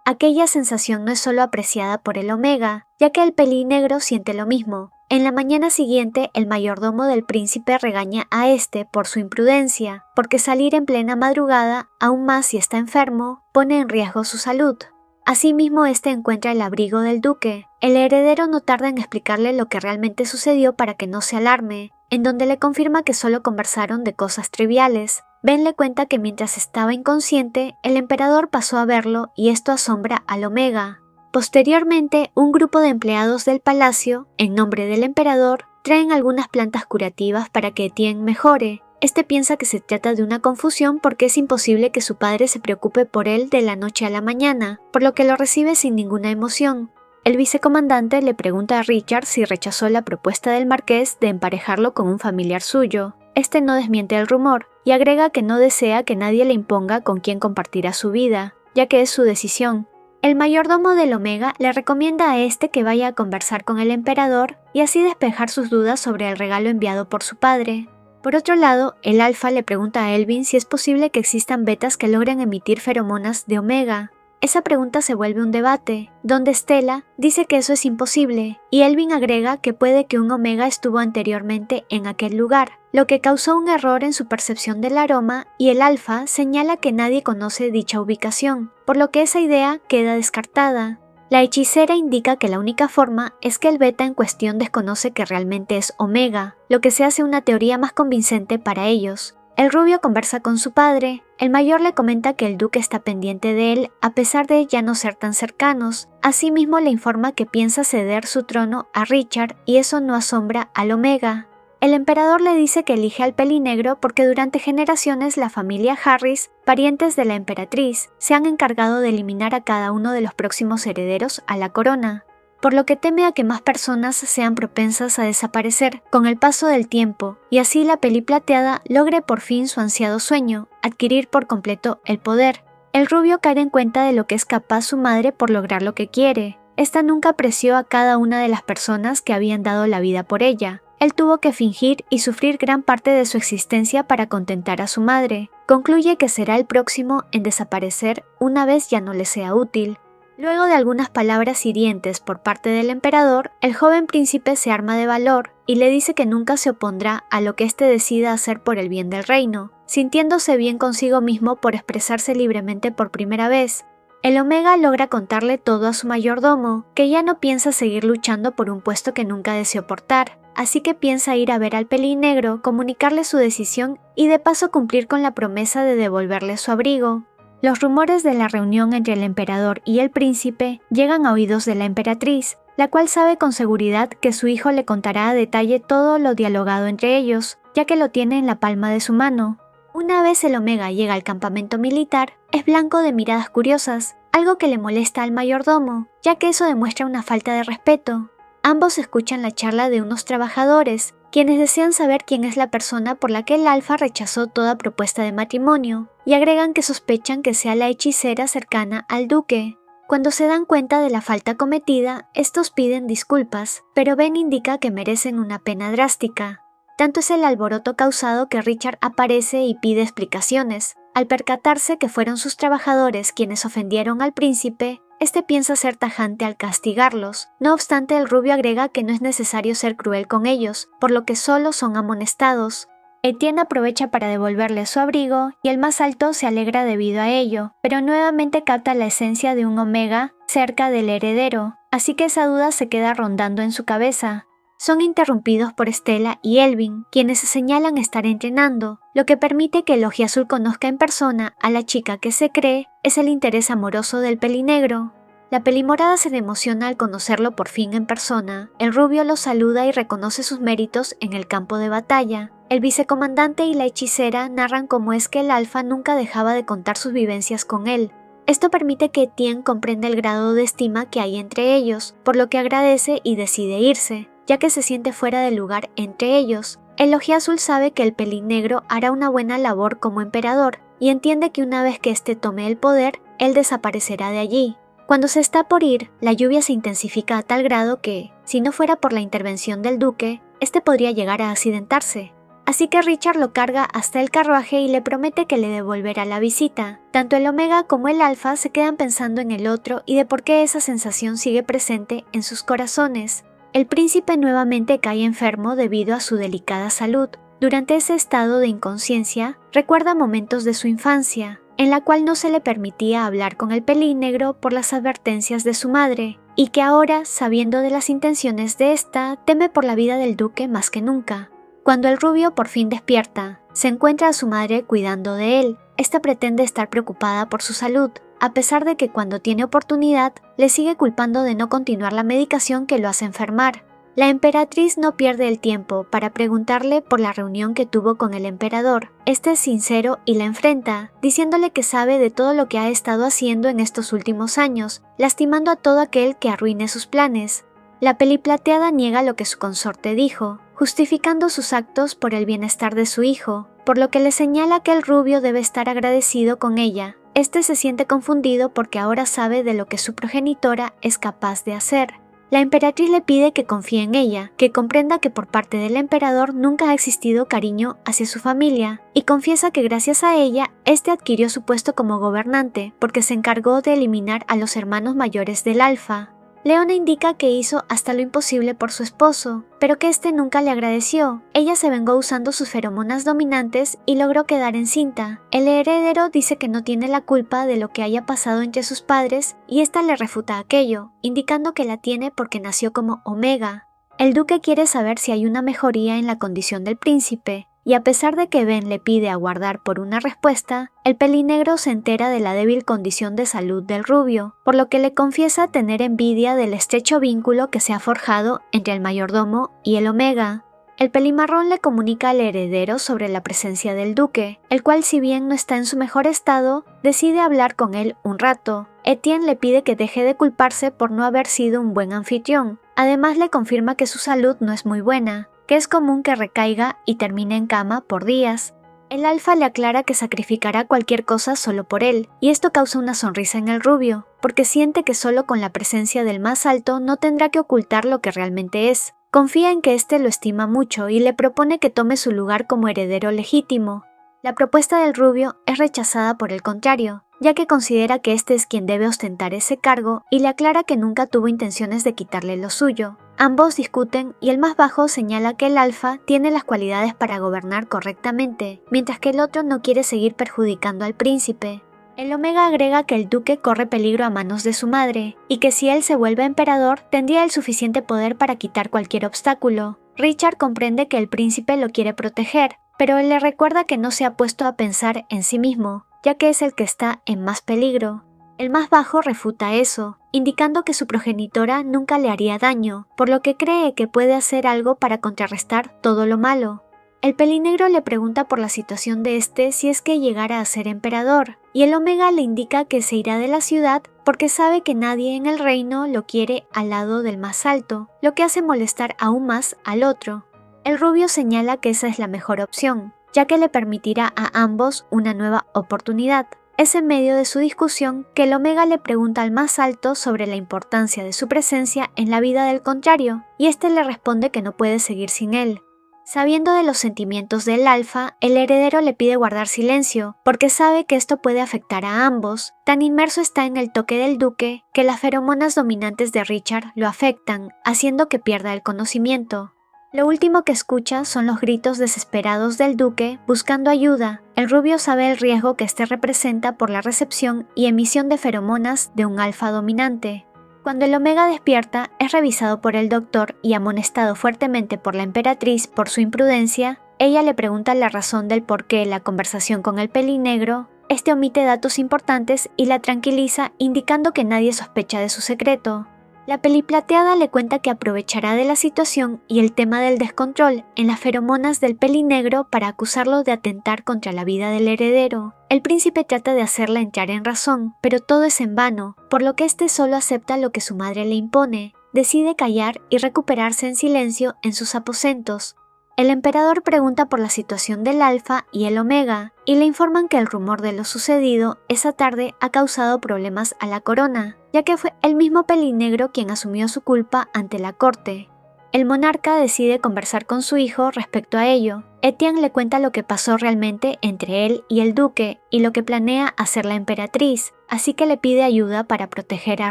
Aquella sensación no es solo apreciada por el Omega, ya que el pelinegro siente lo mismo. En la mañana siguiente, el mayordomo del príncipe regaña a este por su imprudencia, porque salir en plena madrugada, aún más si está enfermo, pone en riesgo su salud. Asimismo, este encuentra el abrigo del duque. El heredero no tarda en explicarle lo que realmente sucedió para que no se alarme, en donde le confirma que solo conversaron de cosas triviales. Ben le cuenta que mientras estaba inconsciente, el emperador pasó a verlo y esto asombra al Omega. Posteriormente, un grupo de empleados del palacio, en nombre del emperador, traen algunas plantas curativas para que Tien mejore. Este piensa que se trata de una confusión porque es imposible que su padre se preocupe por él de la noche a la mañana, por lo que lo recibe sin ninguna emoción. El vicecomandante le pregunta a Richard si rechazó la propuesta del marqués de emparejarlo con un familiar suyo. Este no desmiente el rumor y agrega que no desea que nadie le imponga con quién compartirá su vida, ya que es su decisión. El mayordomo del Omega le recomienda a este que vaya a conversar con el emperador y así despejar sus dudas sobre el regalo enviado por su padre. Por otro lado, el Alfa le pregunta a Elvin si es posible que existan betas que logren emitir feromonas de Omega. Esa pregunta se vuelve un debate, donde Stella dice que eso es imposible, y Elvin agrega que puede que un Omega estuvo anteriormente en aquel lugar, lo que causó un error en su percepción del aroma, y el Alfa señala que nadie conoce dicha ubicación, por lo que esa idea queda descartada. La hechicera indica que la única forma es que el beta en cuestión desconoce que realmente es Omega, lo que se hace una teoría más convincente para ellos. El rubio conversa con su padre. El mayor le comenta que el duque está pendiente de él a pesar de ya no ser tan cercanos. Asimismo le informa que piensa ceder su trono a Richard y eso no asombra al Omega. El emperador le dice que elige al pelinegro porque durante generaciones la familia Harris, parientes de la emperatriz, se han encargado de eliminar a cada uno de los próximos herederos a la corona, por lo que teme a que más personas sean propensas a desaparecer con el paso del tiempo y así la peli plateada logre por fin su ansiado sueño, adquirir por completo el poder. El rubio cae en cuenta de lo que es capaz su madre por lograr lo que quiere. Esta nunca apreció a cada una de las personas que habían dado la vida por ella. Él tuvo que fingir y sufrir gran parte de su existencia para contentar a su madre. Concluye que será el próximo en desaparecer una vez ya no le sea útil. Luego de algunas palabras hirientes por parte del emperador, el joven príncipe se arma de valor y le dice que nunca se opondrá a lo que éste decida hacer por el bien del reino, sintiéndose bien consigo mismo por expresarse libremente por primera vez. El Omega logra contarle todo a su mayordomo, que ya no piensa seguir luchando por un puesto que nunca deseó portar, así que piensa ir a ver al pelinegro, comunicarle su decisión y de paso cumplir con la promesa de devolverle su abrigo. Los rumores de la reunión entre el emperador y el príncipe llegan a oídos de la emperatriz, la cual sabe con seguridad que su hijo le contará a detalle todo lo dialogado entre ellos, ya que lo tiene en la palma de su mano. Una vez el Omega llega al campamento militar, es blanco de miradas curiosas, algo que le molesta al mayordomo, ya que eso demuestra una falta de respeto. Ambos escuchan la charla de unos trabajadores, quienes desean saber quién es la persona por la que el Alfa rechazó toda propuesta de matrimonio, y agregan que sospechan que sea la hechicera cercana al duque. Cuando se dan cuenta de la falta cometida, estos piden disculpas, pero Ben indica que merecen una pena drástica. Tanto es el alboroto causado que Richard aparece y pide explicaciones. Al percatarse que fueron sus trabajadores quienes ofendieron al príncipe, este piensa ser tajante al castigarlos. No obstante, el rubio agrega que no es necesario ser cruel con ellos, por lo que solo son amonestados. Etienne aprovecha para devolverle su abrigo y el más alto se alegra debido a ello, pero nuevamente capta la esencia de un Omega cerca del heredero, así que esa duda se queda rondando en su cabeza. Son interrumpidos por Stella y Elvin, quienes se señalan estar entrenando, lo que permite que el Ojiazul conozca en persona a la chica que se cree es el interés amoroso del pelinegro. La pelimorada se emociona al conocerlo por fin en persona. El rubio lo saluda y reconoce sus méritos en el campo de batalla. El vicecomandante y la hechicera narran cómo es que el Alfa nunca dejaba de contar sus vivencias con él. Esto permite que Etienne comprenda el grado de estima que hay entre ellos, por lo que agradece y decide irse, ya que se siente fuera de lugar entre ellos. El Ojiazul sabe que el pelinegro hará una buena labor como emperador y entiende que una vez que éste tome el poder, él desaparecerá de allí. Cuando se está por ir, la lluvia se intensifica a tal grado que, si no fuera por la intervención del duque, este podría llegar a accidentarse. así que Richard lo carga hasta el carruaje y le promete que le devolverá la visita. Tanto el Omega como el Alfa se quedan pensando en el otro y de por qué esa sensación sigue presente en sus corazones. El príncipe nuevamente cae enfermo debido a su delicada salud. Durante ese estado de inconsciencia, recuerda momentos de su infancia, en la cual no se le permitía hablar con el pelín-negro por las advertencias de su madre, y que ahora, sabiendo de las intenciones de esta, teme por la vida del duque más que nunca. Cuando el rubio por fin despierta, se encuentra a su madre cuidando de él. Esta pretende estar preocupada por su salud, a pesar de que cuando tiene oportunidad, le sigue culpando de no continuar la medicación que lo hace enfermar. La emperatriz no pierde el tiempo para preguntarle por la reunión que tuvo con el emperador. Este es sincero y la enfrenta, diciéndole que sabe de todo lo que ha estado haciendo en estos últimos años, lastimando a todo aquel que arruine sus planes. La peliplateada niega lo que su consorte dijo, justificando sus actos por el bienestar de su hijo, por lo que le señala que el rubio debe estar agradecido con ella. Este se siente confundido porque ahora sabe de lo que su progenitora es capaz de hacer. La emperatriz le pide que confíe en ella, que comprenda que por parte del emperador nunca ha existido cariño hacia su familia, y confiesa que gracias a ella, este adquirió su puesto como gobernante, porque se encargó de eliminar a los hermanos mayores del Alfa. Leona indica que hizo hasta lo imposible por su esposo, pero que este nunca le agradeció. Ella se vengó usando sus feromonas dominantes y logró quedar encinta. El heredero dice que no tiene la culpa de lo que haya pasado entre sus padres y esta le refuta aquello, indicando que la tiene porque nació como Omega. El duque quiere saber si hay una mejoría en la condición del príncipe, y a pesar de que Ben le pide aguardar por una respuesta, el pelínegro se entera de la débil condición de salud del rubio, por lo que le confiesa tener envidia del estrecho vínculo que se ha forjado entre el mayordomo y el Omega. El pelimarrón le comunica al heredero sobre la presencia del duque, el cual, si bien no está en su mejor estado, decide hablar con él un rato. Etienne le pide que deje de culparse por no haber sido un buen anfitrión. Además le confirma que su salud no es muy buena, que es común que recaiga y termine en cama por días. El Alfa le aclara que sacrificará cualquier cosa solo por él, y esto causa una sonrisa en el rubio, porque siente que solo con la presencia del más alto no tendrá que ocultar lo que realmente es. Confía en que éste lo estima mucho y le propone que tome su lugar como heredero legítimo. La propuesta del rubio es rechazada por el contrario, ya que considera que este es quien debe ostentar ese cargo y le aclara que nunca tuvo intenciones de quitarle lo suyo. Ambos discuten y el más bajo señala que el Alfa tiene las cualidades para gobernar correctamente, mientras que el otro no quiere seguir perjudicando al príncipe. El Omega agrega que el duque corre peligro a manos de su madre, y que si él se vuelve emperador, tendría el suficiente poder para quitar cualquier obstáculo. Richard comprende que el príncipe lo quiere proteger, pero él le recuerda que no se ha puesto a pensar en sí mismo, ya que es el que está en más peligro. El más bajo refuta eso, indicando que su progenitora nunca le haría daño, por lo que cree que puede hacer algo para contrarrestar todo lo malo. El pelinegro le pregunta por la situación de este si es que llegara a ser emperador, y el Omega le indica que se irá de la ciudad porque sabe que nadie en el reino lo quiere al lado del más alto, lo que hace molestar aún más al otro. El rubio señala que esa es la mejor opción, ya que le permitirá a ambos una nueva oportunidad. Es en medio de su discusión que el Omega le pregunta al más alto sobre la importancia de su presencia en la vida del contrario, y este le responde que no puede seguir sin él. Sabiendo de los sentimientos del Alfa, el heredero le pide guardar silencio, porque sabe que esto puede afectar a ambos. Tan inmerso está en el toque del duque que las feromonas dominantes de Richard lo afectan, haciendo que pierda el conocimiento. Lo último que escucha son los gritos desesperados del duque buscando ayuda. El rubio sabe el riesgo que este representa por la recepción y emisión de feromonas de un alfa dominante. Cuando el Omega despierta, es revisado por el doctor y amonestado fuertemente por la emperatriz por su imprudencia. Ella le pregunta la razón del por qué la conversación con el pelinegro. Este omite datos importantes y la tranquiliza, indicando que nadie sospecha de su secreto. La peliplateada le cuenta que aprovechará de la situación y el tema del descontrol en las feromonas del pelinegro para acusarlo de atentar contra la vida del heredero. El príncipe trata de hacerla entrar en razón, pero todo es en vano, por lo que este solo acepta lo que su madre le impone. Decide callar y recuperarse en silencio en sus aposentos. El emperador pregunta por la situación del Alfa y el Omega, y le informan que el rumor de lo sucedido esa tarde ha causado problemas a la corona, ya que fue el mismo pelinegro quien asumió su culpa ante la corte. El monarca decide conversar con su hijo respecto a ello. Etienne le cuenta lo que pasó realmente entre él y el duque y lo que planea hacer la emperatriz, así que le pide ayuda para proteger a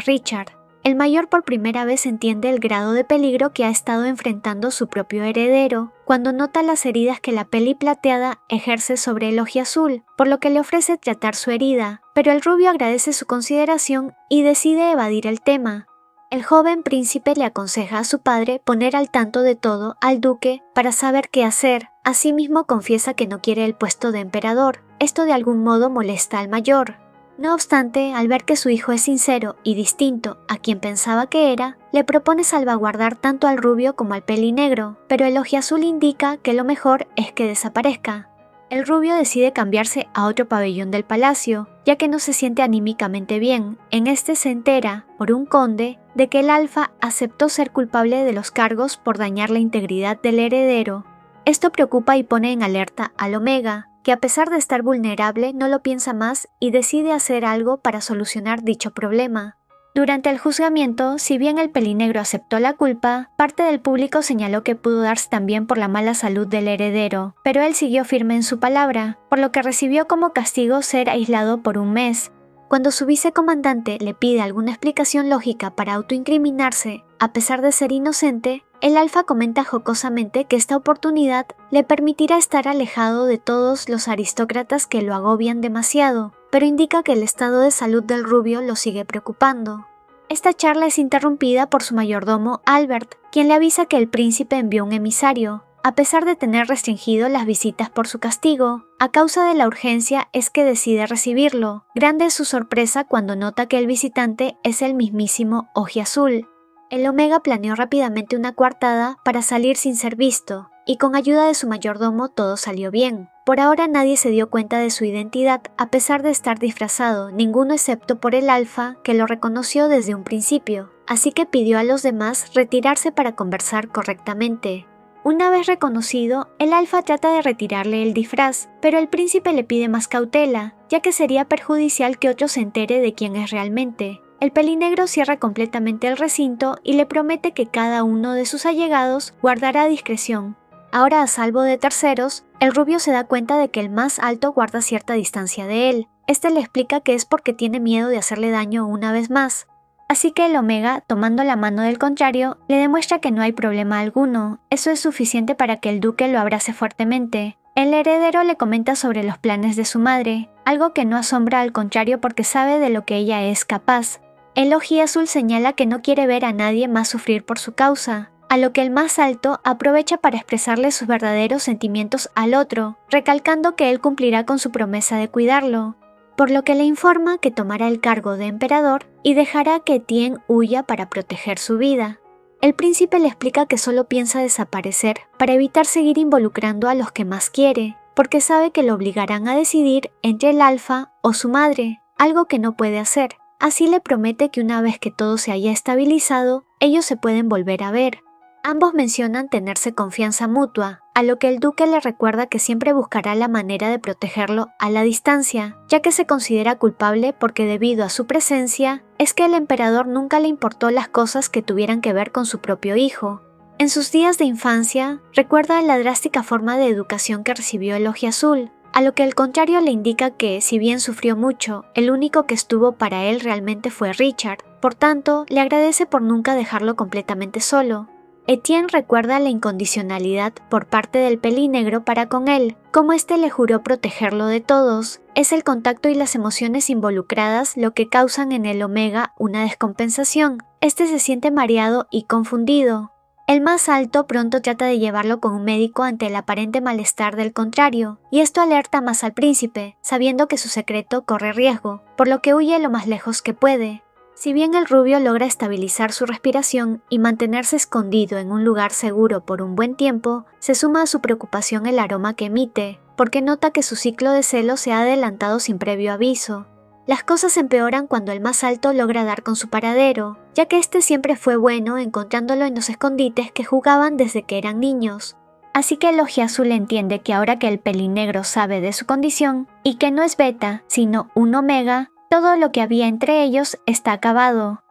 Richard. El mayor por primera vez entiende el grado de peligro que ha estado enfrentando su propio heredero cuando nota las heridas que la peli plateada ejerce sobre el ojiazul, por lo que le ofrece tratar su herida, pero el rubio agradece su consideración y decide evadir el tema. El joven príncipe le aconseja a su padre poner al tanto de todo al duque para saber qué hacer. Asimismo confiesa que no quiere el puesto de emperador. Esto de algún modo molesta al mayor. No obstante, al ver que su hijo es sincero y distinto a quien pensaba que era, le propone salvaguardar tanto al rubio como al pelinegro, pero el ojiazul indica que lo mejor es que desaparezca. El rubio decide cambiarse a otro pabellón del palacio, ya que no se siente anímicamente bien. En este se entera, por un conde, de que el alfa aceptó ser culpable de los cargos por dañar la integridad del heredero. Esto preocupa y pone en alerta al Omega, que a pesar de estar vulnerable no lo piensa más y decide hacer algo para solucionar dicho problema. Durante el juzgamiento, si bien el pelinegro aceptó la culpa, parte del público señaló que pudo darse también por la mala salud del heredero, pero él siguió firme en su palabra, por lo que recibió como castigo ser aislado por un mes. Cuando su vicecomandante le pide alguna explicación lógica para autoincriminarse, a pesar de ser inocente, el alfa comenta jocosamente que esta oportunidad le permitirá estar alejado de todos los aristócratas que lo agobian demasiado, pero indica que el estado de salud del rubio lo sigue preocupando. Esta charla es interrumpida por su mayordomo Albert, quien le avisa que el príncipe envió un emisario, a pesar de tener restringido las visitas por su castigo. A causa de la urgencia es que decide recibirlo. Grande es su sorpresa cuando nota que el visitante es el mismísimo Ojiazul. El Omega planeó rápidamente una coartada para salir sin ser visto, y con ayuda de su mayordomo todo salió bien. Por ahora nadie se dio cuenta de su identidad a pesar de estar disfrazado, ninguno excepto por el alfa, que lo reconoció desde un principio, así que pidió a los demás retirarse para conversar correctamente. Una vez reconocido, el alfa trata de retirarle el disfraz, pero el príncipe le pide más cautela, ya que sería perjudicial que otro se entere de quién es realmente. El pelinegro cierra completamente el recinto y le promete que cada uno de sus allegados guardará discreción. Ahora a salvo de terceros, el rubio se da cuenta de que el más alto guarda cierta distancia de él. Este le explica que es porque tiene miedo de hacerle daño una vez más. Así que el Omega, tomando la mano del contrario, le demuestra que no hay problema alguno. Eso es suficiente para que el duque lo abrace fuertemente. El heredero le comenta sobre los planes de su madre, algo que no asombra al contrario porque sabe de lo que ella es capaz. El ojiazul señala que no quiere ver a nadie más sufrir por su causa, a lo que el más alto aprovecha para expresarle sus verdaderos sentimientos al otro, recalcando que él cumplirá con su promesa de cuidarlo, por lo que le informa que tomará el cargo de emperador y dejará que Etienne huya para proteger su vida. El príncipe le explica que solo piensa desaparecer para evitar seguir involucrando a los que más quiere, porque sabe que lo obligarán a decidir entre el alfa o su madre, algo que no puede hacer. Así le promete que una vez que todo se haya estabilizado, ellos se pueden volver a ver. Ambos mencionan tenerse confianza mutua, a lo que el duque le recuerda que siempre buscará la manera de protegerlo a la distancia, ya que se considera culpable porque debido a su presencia, es que el emperador nunca le importó las cosas que tuvieran que ver con su propio hijo. En sus días de infancia, recuerda la drástica forma de educación que recibió el ojiazul, a lo que el contrario le indica que, si bien sufrió mucho, el único que estuvo para él realmente fue Richard, por tanto, le agradece por nunca dejarlo completamente solo. Etienne recuerda la incondicionalidad por parte del pelinegro para con él, como éste le juró protegerlo de todos. Es el contacto y las emociones involucradas lo que causan en el Omega una descompensación. Este se siente mareado y confundido. El más alto pronto trata de llevarlo con un médico ante el aparente malestar del contrario, y esto alerta más al príncipe, sabiendo que su secreto corre riesgo, por lo que huye lo más lejos que puede. Si bien el rubio logra estabilizar su respiración y mantenerse escondido en un lugar seguro por un buen tiempo, se suma a su preocupación el aroma que emite, porque nota que su ciclo de celo se ha adelantado sin previo aviso. Las cosas empeoran cuando el más alto logra dar con su paradero, ya que este siempre fue bueno encontrándolo en los escondites que jugaban desde que eran niños. Así que el ojiazul entiende que ahora que el pelinegro sabe de su condición, y que no es beta, sino un omega, todo lo que había entre ellos está acabado.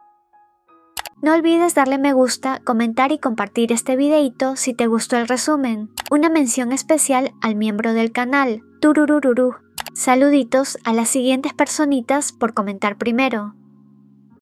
No olvides darle me gusta, comentar y compartir este videito si te gustó el resumen. Una mención especial al miembro del canal, Tururururu. Saluditos a las siguientes personitas por comentar primero.